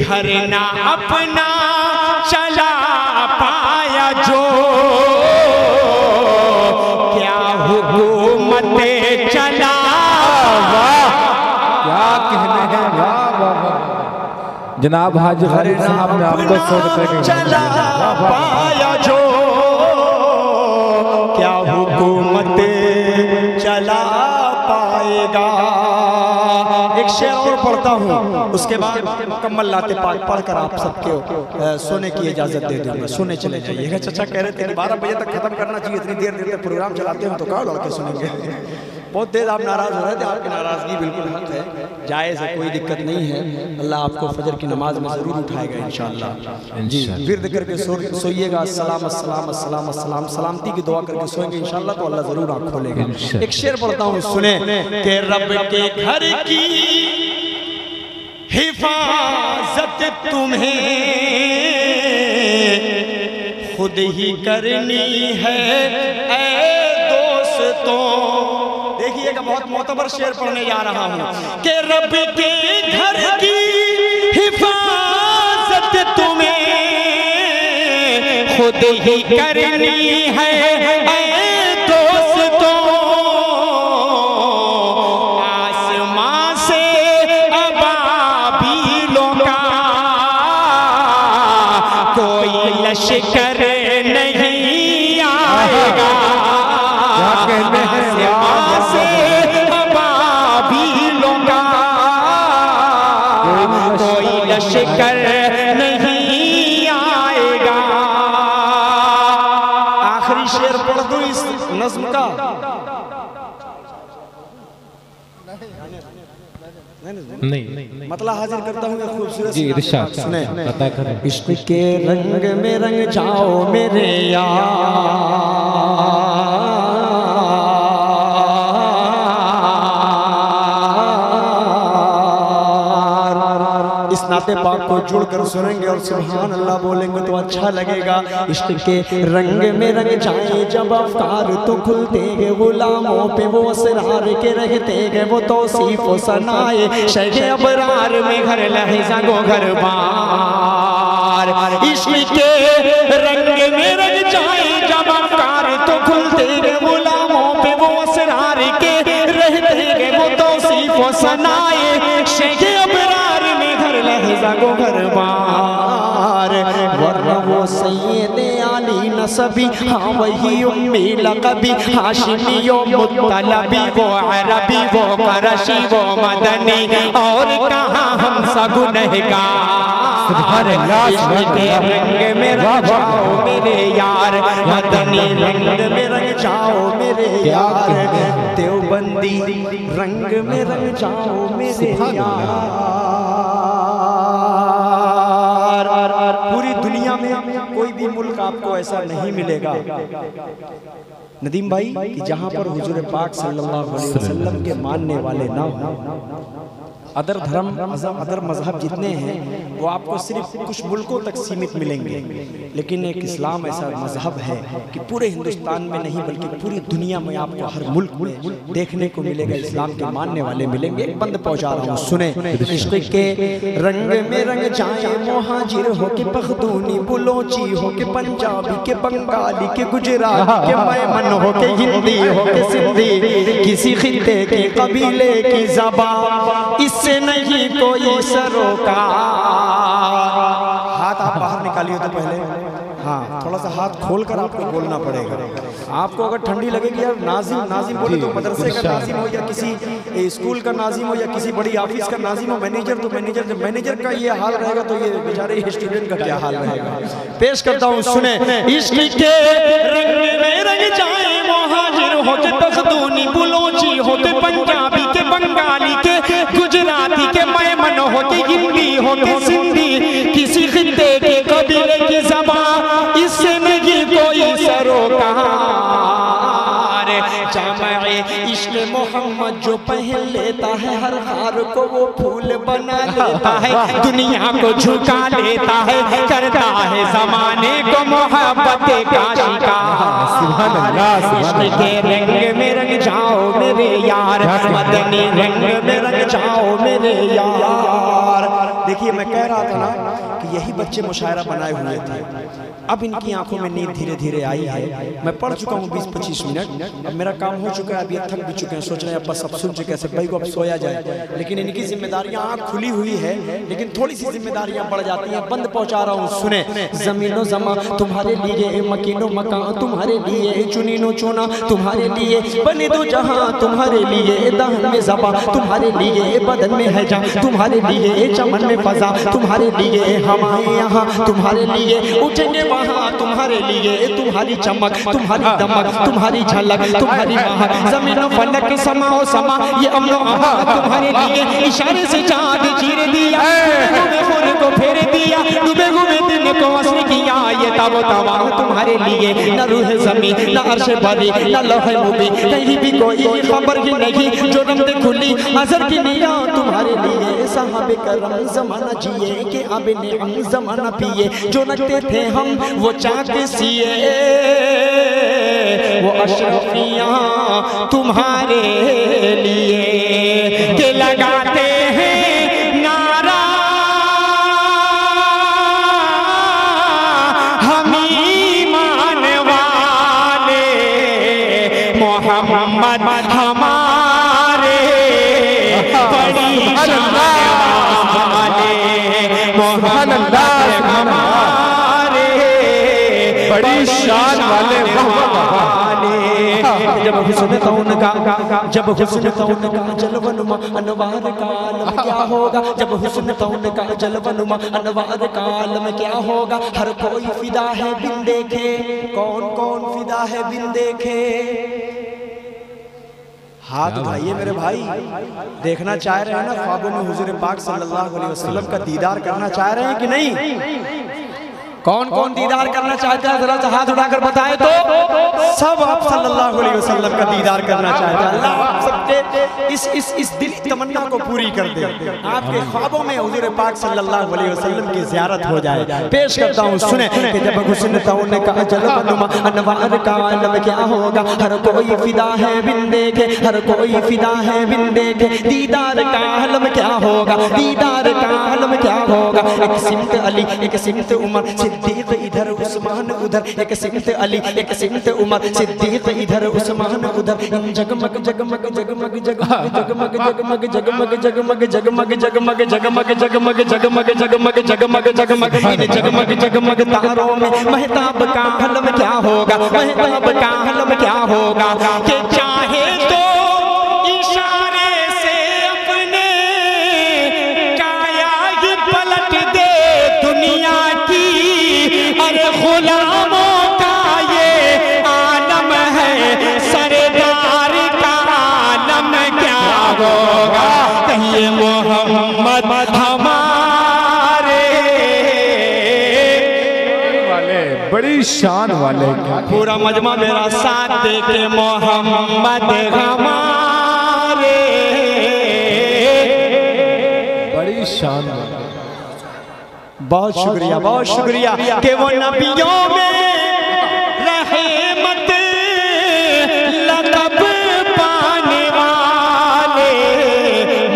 घर ना अपना चला पाया जो, क्या हुकूमत चला। क्या कहने हैं, वाह वाह वाह। जनाब हाजी गालिब साहब ने आपको 100 रुपए चला पाया जो, क्या हुकूमत चला पाएगा। एक शेर और पढ़ता हूँ, उसके बाद मुकम्मल लाते पाक पढ़कर आप सबके सोने की इजाजत दे दूंगा। सोने चले जाइएगा। चाचा कह रहे थे कि 12 बजे तक खत्म करना चाहिए, इतनी देर तक प्रोग्राम चलाते हैं तो क्या लड़के सुनेंगे। बहुत देर आप नाराज हो रहे थे, आपकी नाराजगी बिल्कुल हक है, जायज़ है, कोई दिक्कत नहीं है। अल्लाह आपको फजर की नमाज में जरूर उठाएगा इंशाअल्लाह। जी विर्द करके सोइएगा, अस्सलाम अस्सलाम अस्सलाम अस्सलाम, सलामती की दुआ करके सोएंगे इंशाअल्लाह तो अल्लाह जरूर आँख खोलेगा। एक शेर पढ़ता हूँ, सुने कि रब के घर की हिफाजत तुम्हें खुद ही करनी है ऐ दोस्तों। देखिएगा बहुत मोतबर शेर पढ़ने जा रहा हूँ कि रब के घर की हिफाजत तुम्हें खुद ही करनी है ऐ दोस्तों। आसमां से अबाबीलों का कोई लश्कर नहीं आएगा, से अबाबीलों का कोई लश्कर नहीं आएगा। आखिरी शेर पढ़ दो इस नज्म का। नहीं मतलब हाजिर करता हूँ खूबसूरत जी इरशाद सुने। पता करें। इश्क के रंग में रंग जाओ मेरे यार, इस नाते पाक को जुड़कर सुनेंगे और सुभान अल्लाह बोलेंगे तो अच्छा लगेगा। इश्क के रंग में रंग जाए जब अफकार तो खुलते गए, गुलामों पे वो असरार के रहते गए, वो तौसीफ व सनाए शेख अबरार में घर लहजा गो घर बार। इश्क के रंग में रंग जाए जब अफकार तो खुलते गए, गुलामों पे वो असरार के रहते गए, वो तौसीफ व सनाए शेख अबरार में घर लहजा गो घर बार। वरना वो सैयदे आली नसबी, हाँ वही उम्मी लक़बी, हाशिमी ओ मुत्तलबी, वो अरबी वो क़रशी वो मदनी, और कहाँ हम सा गुनहगार। इश्क़ के रंग में रंग जाओ मेरे यार, मदनी रंग में रंग जाओ मेरे यार, देवबंदी रंग में रंग जाओ मेरे यार। पूरी दुनिया में कोई भी मुल्क आपको ऐसा नहीं मिलेगा नदीम भाई कि जहां पर हुजूर पाक सल्लल्लाहु अलैहि वसल्लम के मानने वाले ना हो। अदर धर्म अदर मजहब जितने हैं वो आपको सिर्फ कुछ मुल्कों तक सीमित मिलेंगे, लेकिन एक इस्लाम ऐसा मजहब है कि पूरे हिंदुस्तान में नहीं बल्कि पूरी दुनिया में आपको हर मुल्क में देखने को मिलेगा, इस्लाम के मानने वाले मिलेंगे। एक बंद पहुंचा रहा हूँ, सुने। इश्क के रंग में रंग जाए मुहाजिर हो के पख्तूनी बुलोची हो के पंजाबी के बंगाली के गुजराती के मेमन हो के हिंदी हो के सिंधी, किसी खित्ते के कबीले की ज़बान इससे नहीं कोई सरोकार। हाथ आप बाहर निकालिए तो पहले, हाँ थोड़ा सा हाथ खोलकर आपको बोलना पड़ेगा। आपको अगर ठंडी लगेगी यार नाजिम नाजिम बोले तो मदरसे का नाजिम हो या किसी स्कूल का नाजिम हो या किसी बड़ी ऑफिस का नाजिम हो, मैनेजर तो मैनेजर, जब मैनेजर का ये हाल रहेगा तो ये बेचारे स्टूडेंट का क्या हाल रहेगा। पेश करता हूँ, सुने। इश्क के रंग में रंग जाए मुहाजिर होते पख्तूनी बुलोची होते पंजाबी के बंगाली के गुजराती के मेमन होते हिंदी होते सिंधी, किसी खित्ते के कबीले की ज़बान इससे नहीं कोई सरोकार। जामे इश्क़ मोहम्मद जो पहन लेता है हर हार को वो फूल बना लेता है, दुनिया को झुका लेता है, करता है ज़माने को मोहब्बत का शिकार। सुभान अल्लाह। इश्क़ के रंग में रंग जाओ मेरे यार, मदनी रंग में रंग जाओ मेरे यार। देखिए मैं कह रहा था ना कि यही बच्चे मुशायरा बनाए हुए थे, अब इनकी आंखों में नींद धीरे धीरे आई है। मैं पढ़ चुका हूँ 20-25 मिनट, अब मेरा काम हो चुका है, अभी थक भी चुके हैं, सोच रहे हैं बस अब सुन चुके हैं भाई को अब सोया जाए, लेकिन इनकी जिम्मेदारियां आंख खुली हुई है लेकिन थोड़ी सी जिम्मेदारियां बढ़ जाती हैं। बंद पहुंचा रहा हूँ, सुने। जमीनो जमा तुम्हारे लिए, मकीनो मकान तुम्हारे लिए, चुनीनो चुना तुम्हारे लिए, बने दो जहां तुम्हारे लिए, दहन में ज़बा तुम्हारे लिए, बदन में है जान तुम्हारे लिए, चमन में फजा तुम्हारे लिए, हमारे यहाँ तुम्हारे लिए, उठेंगे वहाँ तुम्हारे लिए, तुम्हारी चमक तुम्हारी दमक तुम्हारी झलक तुम्हारी महक, ज़मीन फलक समाओ समा ये अमनो अहा तुम्हारे लिए, इशारे से चाँद चीर दिया, खुद को फेर दिया, डूबे हुए दिन को असर किया, ये तब तवा तुम्हारे लिए, न रूह ज़मीन न अर्श बरी न लौह मुबी, कहीं भी कोई खबर ही नहीं, जो रंग खुली अज़र की निगाह तुम्हारे लिए, साहबे करम ज़माना जिए के आबे नेअम ज़माना पिए, जो रखते थे हम वो चाक सिए, वो अशरफियाँ तुम्हारे लिए, के लगाते हैं नारा हम ईमान वाले, मोहम्मद हमारे बड़ी शान वाले, मोहम्मद हमारे बड़ी शान वाले जब हुस्न था उनका जब हुस्न था उनका जलवनुमा अनवार का आलम क्या होगा जब हुस्न था उनका जलवनुमा अनवार का आलम क्या होगा हर कोई फिदा है बिन देखे कौन कौन फिदा है बिन देखे हाथ उठाइए मेरे भाई देखना चाह रहे हैं ना ख्वाबों में हुजूर पाक सल्लल्लाहु अलैहि वसल्लम का दीदार करना चाह रहे हैं कि नहीं कौन कौन दीदार करना चाहते हैं जरा हाथ उठाकर बताएं तो सब आप सल्लल्लाहु अलैहि वसल्लम का दीदार करना चाहते हैं अल्लाह आप सबके इस दिली तमन्ना को पूरी कर दे आपके ख्वाबों में हुजूर पाक सल्लल्लाहु अलैहि वसल्लम की ज़ियारत हो जाए पेश करता हूं सुने कि जब हुस्न था उनका जलवनुमा अनवार का आलम क्या होगा हर कोई फिदा है बिन देखे हर कोई फिदा है बिन देखे दीदार का आलम क्या होगा दीदार का आलम क्या होगा एक सिमत अली एक सिमत उमर सिद्दीक इधर उस्मान उधर एक सिमत अली एक सिमत उमर सिद्दीक इधर उस्मान उधर जगमग जगमग जगमग जगमग जगमग जगमग जगमग जगमग जगमग जगमग जगमग जगमग जगमग जगमग जगमग जगमग जगमग जगमग तारों में महताब का हलम क्या होगा महताब का हलम क्या होगा कि चाहे तो इशारे से अपने काया ही पलट दे दुनिया की अरे गुलामों का ये आलम है सरदार का आलम क्या होगा कहिए मोहम्मद हमारे वाले बड़ी शान वाले पूरा मजमा मेरा साथ दे के मोहम्मद हमारे बड़ी शान वाले बहुत शुक्रिया कि वो नबियों में रहमत लक़ब पाने वाले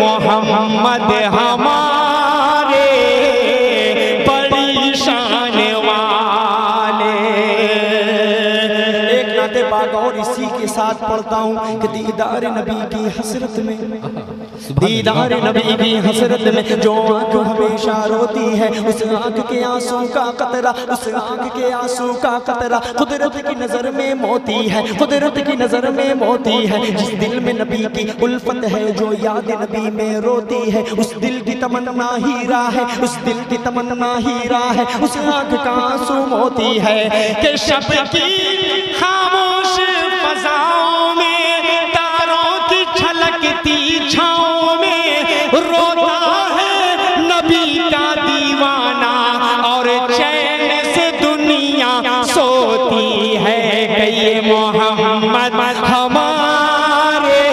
मोहम्मद हमारे बड़ी शान वाले एक नाते पाक और इसी के साथ पढ़ता हूँ कि दीदार नबी की हसरत में दीदार नबी की हसरत में जो आँख हमेशा रोती है उस आँख के आंसू का कतरा उस आँख के आंसू का कतरा कुदरत की नजर में मोती है कुदरत की नजर में मोती है जिस दिल में नबी की उल्फत है जो याद नबी में रोती है उस दिल की तमन्ना हीरा है उस दिल की तमन्ना हीरा है उस आँख का आंसू मोती है कि शब की खामोश फज़ाओं में तारों की छलकती छाओं में रोता है नबी का दीवाना और चैन से दुनिया सोती है कहिए मोहम्मद हमारे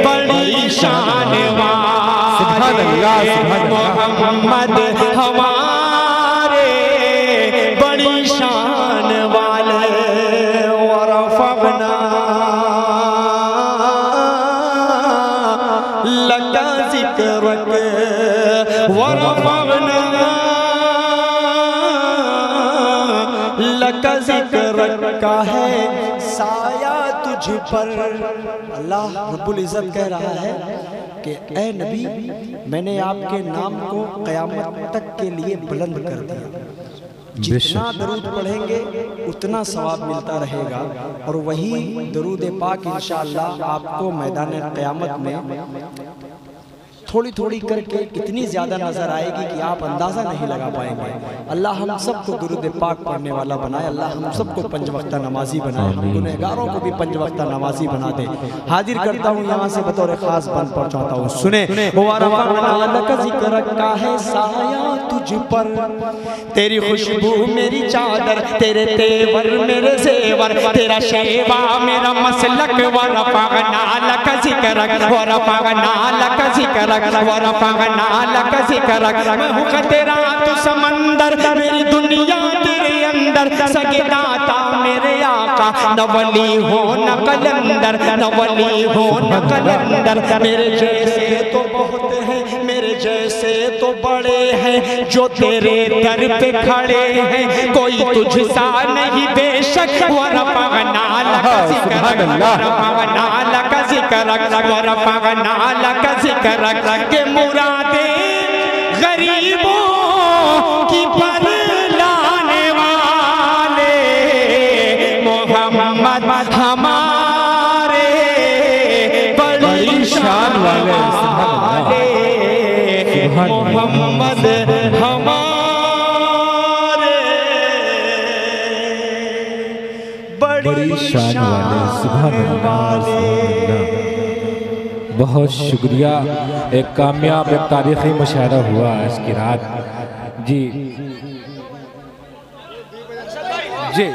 बड़ी शान वाले मोहम्मद हमारे बड़ी शान वाले वरफ़अना लका ज़िक्रक वरफ़अना लका ज़िक्रक का है साया तुझ पर अल्लाह रब्बुल इज़्ज़त कह रहा है कि ए नबी मैंने आपके नाम को क़यामत तक के लिए बुलंद कर दिया जितना दरूद पढ़ेंगे उतना सवाब मिलता रहेगा और वही दरूद पाक इंशाअल्लाह आपको मैदान क़यामत में थोड़ी थोड़ी करके इतनी ज़्यादा नज़र आएगी कि आप अंदाज़ा नहीं लगा पाएंगे अल्लाह हम सबको दुरूद पाक पढ़ने वाला बनाए अल्लाह हम सबको पंज वक्ता नमाजी बनाए गुनहगारों को भी पंज वक्ता नमाजी बना दे हाजिर करता हूँ यहाँ से बतौर ख़ास बंद पहुँचाता हूँ सुने ज़िक्र का है साया तुझ पर तेरी खुशबू मेरी चादर तेरे तेवर मेरे जेवर तेरा शेवा मेरा मसलक वरफ़अना लका ज़िक्रक वरफ़अना लका ज़िक्रक वरफ़अना लका ज़िक्रक मैं हूँ तेरा तू समंदर मेरी दुनिया तेरे अंदर सगदाता मेरे आका न वली हो न कलंदर न वली हो न कलंदर मेरे जैसे तो बहुत हैं मेरे जैसे तो बड़े हैं जो तेरे दर पे खड़े हैं कोई तुझसा नहीं बेशक वरफ़अना लका ज़िक्रक वरफ़अना लका ज़िक्रक वरफ़अना लका ज़िक्रक के मुरादे गरीबों की पर लाने वाले रहमत हमारे बड़ी शान वाले मोहम्मद हमारे बड़ी शान वाले सुभान अल्लाह। बहुत शुक्रिया। एक कामयाब एक तारीखी मुशायरा हुआ आज की रात। जी जी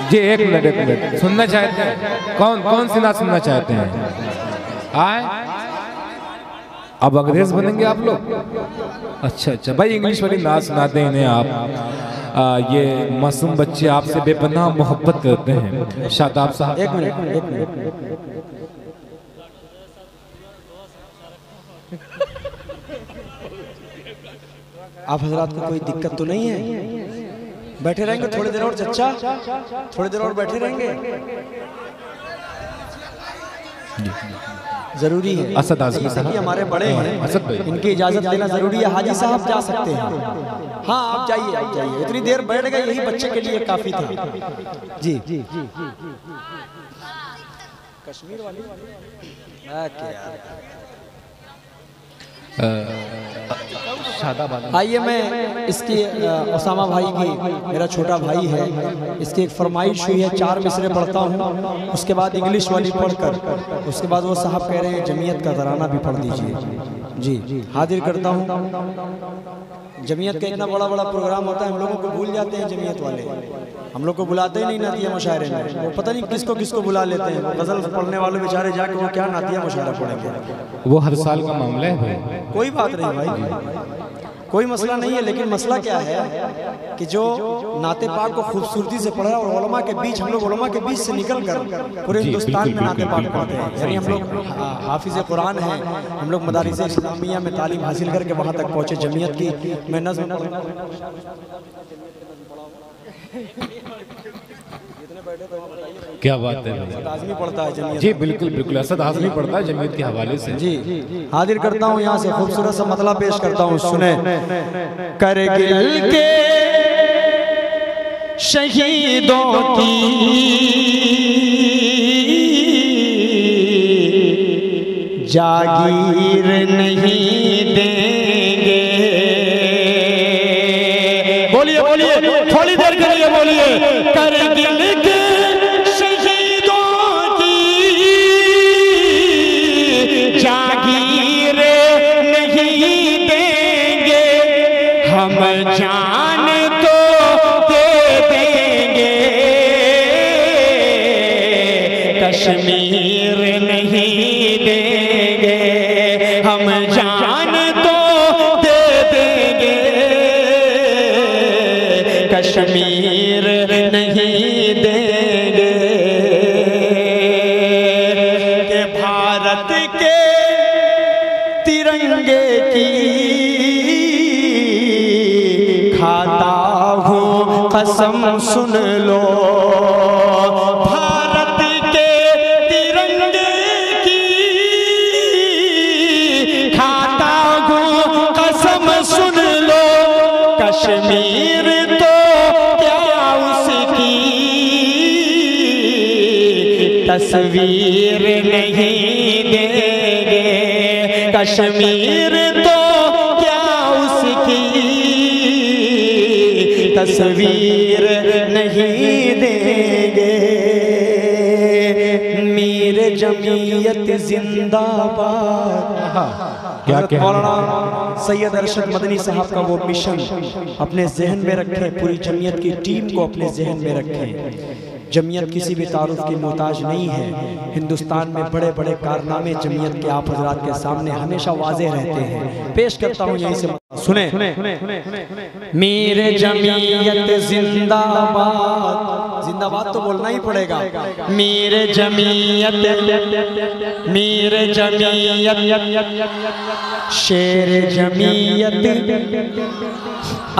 जी, एक मिनट सुनना चाहते हैं? कौन सी नात सुनना चाहते हैं? आए अब अंग्रेज बनेंगे आप लोग? अच्छा भाई, इंग्लिश वाली नात सुनाते हैं इन्हें आप। ये मासूम बच्चे आपसे बेपनाह मोहब्बत करते हैं। शादाब साहब, एक मिनट। आप हजरात को कोई दिक्कत तो नहीं है? बैठे रहेंगे थोड़ी देर और चच्चा, थोड़ी देर और बैठे रहेंगे, जरूरी है। असद आजमी साहब हमारे बड़े हैं, असद भाई, इनकी इजाजत लेना जरूरी है। हाजी साहब जा सकते हैं? हाँ आप जाइए, इतनी देर बैठ गए, यही बच्चे के लिए काफी था। जी कश्मीर वाली आइए, मैं इसकी उसामा भाई की, मेरा छोटा भाई है, इसकी एक फरमाइश हुई है, 4 मिसरे पढ़ता हूँ, उसके बाद इंग्लिश वाली पढ़कर उसके बाद वो साहब कह रहे हैं जमीयत का तराना भी पढ़ दीजिए। जी हाजिर करता हूँ। जमीयत का इतना बड़ा प्रोग्राम होता है, हम लोगों को भूल जाते हैं जमीयत वाले, हम लोग को बुलाते ही नहीं नातिया मुशायरे में। वो पता नहीं किसको बुला लेते हैं। गजल पढ़ने वाले बेचारे जाके वो क्या नातिया मुशायरा पढ़ेंगे? वो हर साल का मामला है भाई। कोई बात नहीं भाई, कोई मसला नहीं है, लेकिन मसला क्या है कि जो नाते पाक को खूबसूरती से पढ़ा और उलमा के बीच, हम लोग उलमा के बीच से निकल कर पूरे हिंदुस्तान में नाते पाक पढ़ते हैं। यानी हम लोग हाफिज कुरान हैं, हम लोग मदारिस इस्लामिया में तालीम हासिल करके वहाँ तक पहुँचे। जमीयत की मैं नज़्म क्या बात है, आज़मी पढ़ता है जमीयत। जी बिल्कुल असद आज़मी पढ़ता है जमीयत के हवाले से। जी हाजिर करता हूँ, यहाँ से खूबसूरत सा मतलब पेश करता हूँ, सुने। करगिल के शहीदों की जागीर नहीं देंगे। बोलिए थोड़ी देर के लिए बोलिए। करगिल के शहीदों की जागीर नहीं देंगे, हम जान तो दे देंगे, कश्मीर नहीं देंगे, हम जान तो दे देंगे, कश्मीर नहीं देंगे। के भारत के तिरंगे की खाता हूँ कसम सुन लो, भारत के तिरंगे की खाता हूँ कसम सुन लो, कश्मीर तो क्या उसकी तस्वीर नहीं देंगे, कश्मीर तो क्या उसकी तस्वीर नहीं देंगे। मेरे जमीयत जिंदाबाद। क्या मौलाना सैयद अरशद मदनी साहब का वो मिशन अपने जहन में रखें, पूरी जमीयत की टीम को अपने जहन में रखें। जमीयत किसी भी तारुफ की मोहताज नहीं है। हिंदुस्तान में बड़े बड़े कारनामे जमीयत के आप हजरात के सामने हमेशा वाज़ेह रहते हैं। पेश करता हूँ यहीं से, सुने। मेरे जमीयत जिंदाबाद, जिंदाबाद तो बोलना ही पड़ेगा। मेरे जमीयत शेर जमीयत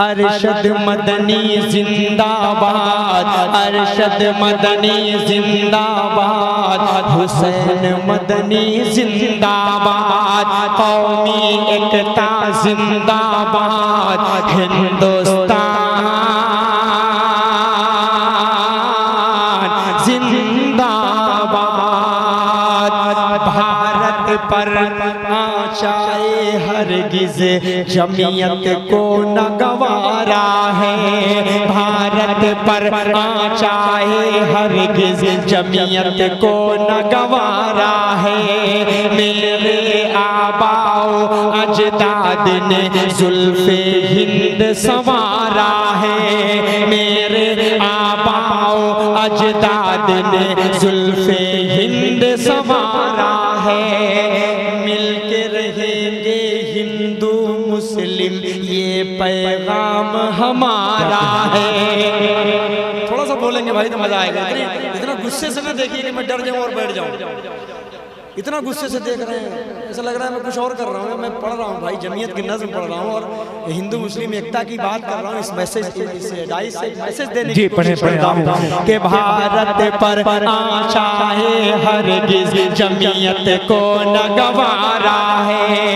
अरशद मदनी जिंदाबाद, अरशद मदनी जिंदाबाद, हुसैन मदनी जिंदाबाद, कौमी एकता जिंदाबाद, हिंदुस्तान जिंदाबाद। पर आचाए हरगिज जमीयत को न गवारा है। भारत पर आचाए हरगिज जमीयत को न गवारा है। मेरे आबाओ अजदाद ने जुल्फे हिंद संवारा है। मेरे आबाओ अजदाद ने जुल्फे हिंद संवारा है। मिलके रहेंगे हिंदू मुस्लिम ये पैगाम हमारा है। थोड़ा सा बोलेंगे भाई तो मजा आएगा। इतना गुस्से से ना देखिए कि मैं डर जाऊं और बैठ जाऊं। इतना गुस्से से देख रहे हैं, ऐसा लग रहा है मैं कुछ और कर रहा हूँ। मैं पढ़ रहा हूँ भाई, जमीयत की नज़्म पढ़ रहा हूँ और हिंदू मुस्लिम एकता की बात कर रहा हूँ। इस मैसेज से डाइस से मैसेज देने की कोशिश करता हूँ कि भारत पर आचाए हरगिज जमीयत को न गवारा है।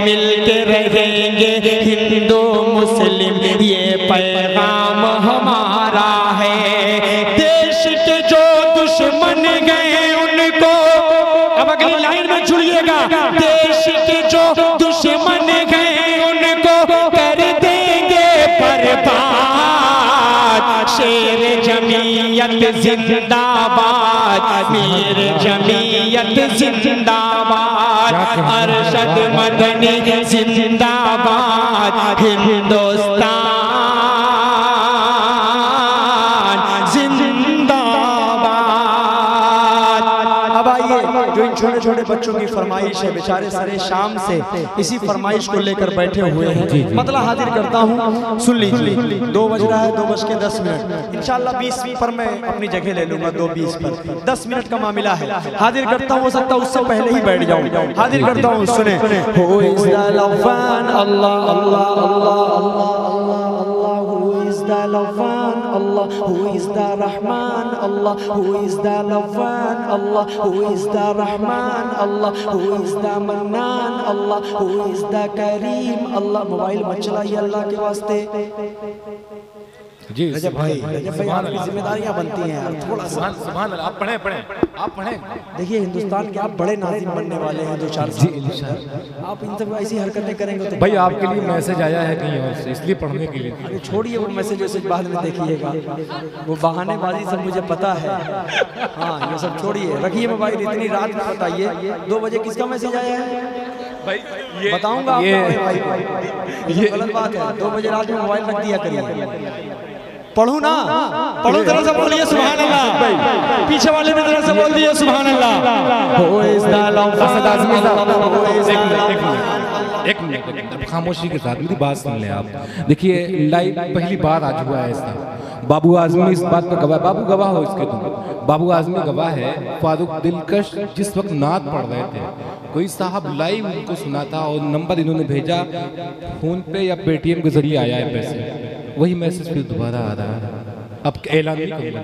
मिलके रहेंगे हिंदू मुस्लिम ये पैगाम हमारा है। देश के जो दुश्मन गए उनको, अब अगली लाइन में जुड़िएगा, देश के जो दुश्मन गए उनको कर देंगे बर्बाद। शेर जमीयत जिंदाबाद, मेरे जमीयत जिंदाबाद, अरशद मदनी जिंदाबाद, हिंदुस्तान जो इन छोटे छोटे बच्चों की फरमाइश है, बेचारे सारे शाम से इसी फरमाइश को लेकर बैठे हुए हैं। मतलब हाजिर करता हूँ, सुन लीजिए। 2 बज रहा है, 2:10। इंशाल्लाह 20 पर मैं अपनी जगह ले लूंगा। 2:20 पर 10 मिनट का मामला है। हाजिर करता हूँ, हो सकता है उससे पहले ही बैठ जाऊँ। हाजिर करता हूँ, सुने। हु इज़ द लव्वान अल्लाह अल्लाह अल्लाह अल्लाह अल्लाह, हु इज़ द लव्वान अल्लाह, हु इज़ द रहमान अल्लाह, हु इज़ द लव्वान अल्लाह, हु इज़ द रहमान अल्लाह, हु इज़ द मन्नान अल्लाह, हु is the Karim Allah. Mobile मत चलाइए अल्लाह के वास्ते। जी रजब भाई आपकी जिम्मेदारियां बनती हैं यार, थोड़ा सा सुभान अल्लाह। आप पढ़ें। देखिए हिंदुस्तान के आप बड़े नाज़िम बनने वाले हैं 2-4 साल। आप इन सब ऐसी हरकतें करेंगे तो भाई आपके लिए मैसेज आया है कहीं और से, इसलिए पढ़ने के लिए। अरे छोड़िए वो मैसेज बाद में देखिएगा, वो बहानेबाजी सब मुझे पता है। हाँ ये सब छोड़िए, रखिए मोबाइल। इतनी रात में बताइए 2 बजे किसका मैसेज आया है भाई? ये बताऊंगा आपको। ये गलत बात है। 2 बजे रात में मोबाइल रख दिया करिए। पढ़ू ना, पढ़ो, जरा से बोलिए सुभान अल्लाह। पीछे वाले ने जरा से बोल दिए सुभान अल्लाह। एक मिनट खामोशी के साथ मेरी बात सुन लें आप। देखिए लाइव पहली बार आज हुआ है ऐसा। बाबू आजमी इस बात पर गवाह, बाबू गवाह हो इसके तुम। बाबू आजमी गवाह है। फारूक दिलकश जिस वक्त नात पढ़ रहे थे, कोई साहब लाइव उनको सुना था और नंबर इन्होंने भेजा फोन पे या पेटीएम के जरिए आया है पैसे। वही मैसेज फिर दोबारा आ रहा है। अब ऐलान नहीं करूँगा।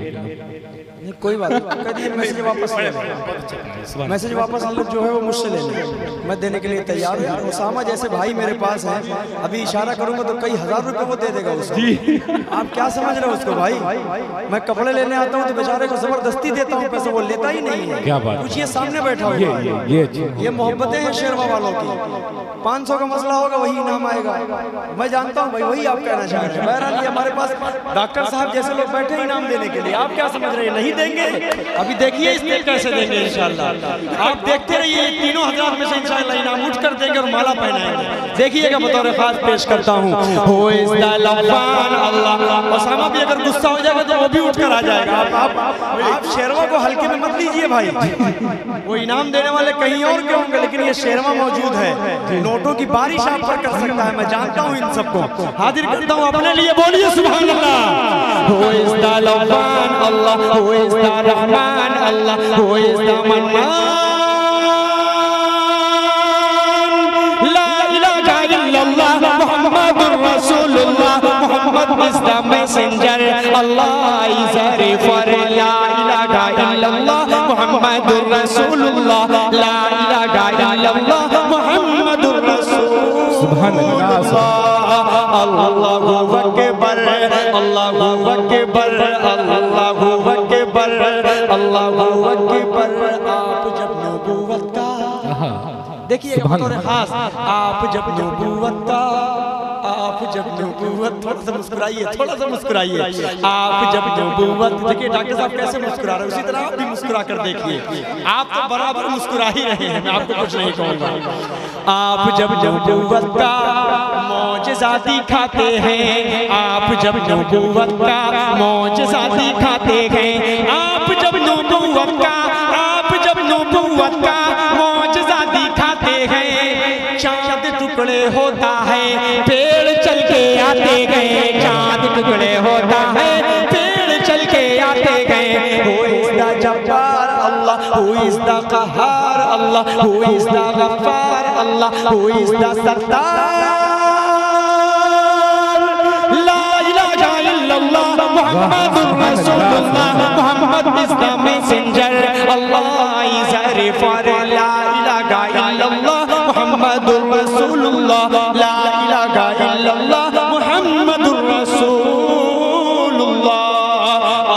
कोई बात नहीं, मैसेज वापस ले लें। मैसेज वापस जो है वो मुझसे ले लें, मैं देने के लिए तैयार हूँ। उसामा जैसे भाई मेरे पास हैं, अभी इशारा करूंगा तो कई हजार रुपए वो दे देगा उसको। आप क्या समझ रहे हो उसको भाई? मैं कपड़े लेने आता हूँ तो बेचारे को जबरदस्ती देता हूँ पैसे, वो लेता ही नहीं है। क्या बात? कुछ ये सामने बैठा हुआ ये मोहब्बतें हैं शेरवा वालों की। 500 का मसला होगा वही इनाम आएगा। मैं जानता हूँ भाई, वही आप कहना चाह रहे हैं। बहरहाल हमारे पास डॉक्टर साहब जैसे लोग बैठे इनाम देने के लिए। आप क्या समझ रहे हैं नहीं देंगे? अभी देखिए इसमें कैसे देंगे इंशाल्लाह। आप देखते रहिए, 3000 में से इंशाल्लाह इनाम उठ कर देंगे और माला पहनाएंगे। देखिएगा बतौर खास पेश करता हूँ। हु इज़ द लव्वान अल्लाह। उसामा भी अगर गुस्सा हो जाएगा तो वो भी उठ कर आ जाएगा। आप शेरवा को हल्के में मत लीजिए भाई। वो इनाम देने वाले कहीं और के होंगे, लेकिन ये शेरवा मौजूद है। नोटों की बारिश आप पर कर सकता है। मैं जानता हूँ इन सबको। हाजिर करता हूँ अपने लिए। बोलिए सुभान अल्लाह। हु इज़ द लव्वान अल्लाह, हु इज़ द रहमान अल्लाह, हु इज़ द मन्नान। ला इलाहा इल्लल्लाह मुहम्मदुर रसूलुल्लाह। Muhammad is the messenger, Allah is रिफर। ला इलाहा इल्लल्लाह मुहम्मदुर रसूलुल्लाह। ला इलाहा इल्लल्लाह मुहम्मदुर रसूलुल्लाह। सुभान अल्लाह। अल्लाहु अकबर, अल्लाहु अकबर, अल्लाहु अकबर, अल्लाहु अकबर। आप जब नबूवत का देखिए बतौर खास आप जब नबूवत का थोड़ा सा मुस्कुराइए, थोड़ा सा मुस्कुराइए। आप जब नबूवत, देखिए डॉक्टर साहब कैसे मुस्कुरा रहे हैं, उसी तरह आप भी मुस्कुरा कर देखिए। आप तो बराबर मुस्कुरा ही रहे हैं, मैं आपको कुछ नहीं कहूँगा। आप जब नबूवत का मौजज़ा दिखाते हैं, आप जब नबूवत का मौजज़ा दिखाते हैं, आप जब नबूवत का मौजज़ा दिखाते हैं, चांद टुकड़े होता है पेड़ चल के आते गए, चांद टुकड़े होता है पेड़ चल के आते गए। Who is the Jabbar Allah, Who is the क़हार Allah, Who is the Ghaffar Allah, Who is the Sattar. ला इलाहा इल्लल्लाह मुहम्मदुर रसूलुल्लाह, Muhammad is the messenger, Allah is a referrer। ला इलाहा इल्लल्लाह मुहम्मदुर रसूलुल्लाह, ला इलाहा इल्लल्लाह मुहम्मदुर रसूलुल्लाह।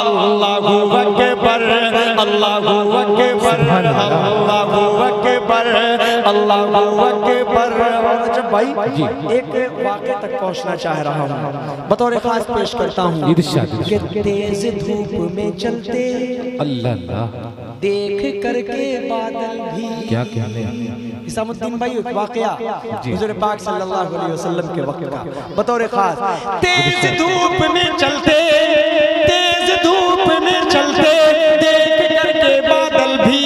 अल्लाहु अकबर, अल्लाहु अकबर, अल्लाहु अकबर, अल्लाहु अकबर। जब भाई एक वाक़े तक पहुंचना चाह रहा हूँ, बतौर खास पेश करता हूँ कि तेज धूप में चलते अल्लाह देख करके बादल भी। क्या कहने इसामुद्दीन भाई वाक़या हुज़ूर पाक सल्लल्लाहु अलैहि वसल्लम के वक्त का, बतौर खास तेज धूप में चलते, तेज धूप में चलते देख करके बादल भी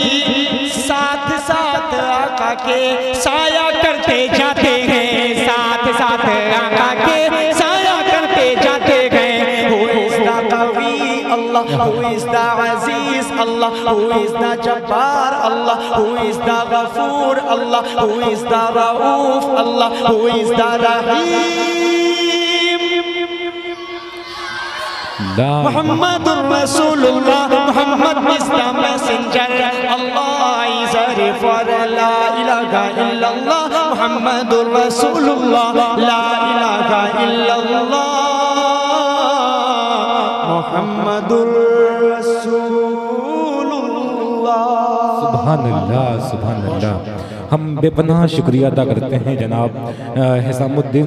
साथ साथ आका के साया करते जाते हैं, साथ साथ आका के साया करते जाते गए। Who is the कवी अल्लाह, Who is the Aziz Allah, Who is the Jabbar Allah, Who is the Ghafoor Allah, Who is the Rauf Allah, Who is the रहीम। मुहम्मदुर रसूलुल्लाह, Muhammad is the messenger, Allah is a referrer। ला इलाहा इल्लल्लाह मुहम्मदुर रसूलुल्लाह, ला इलाहा इल्लल्लाह मुहम्मदुर रसूलुल्लाह। सुभान अल्लाह, सुभान अल्लाह। हम बेपनाह शुक्रिया अदा करते हैं जनाब हिसामुद्दीन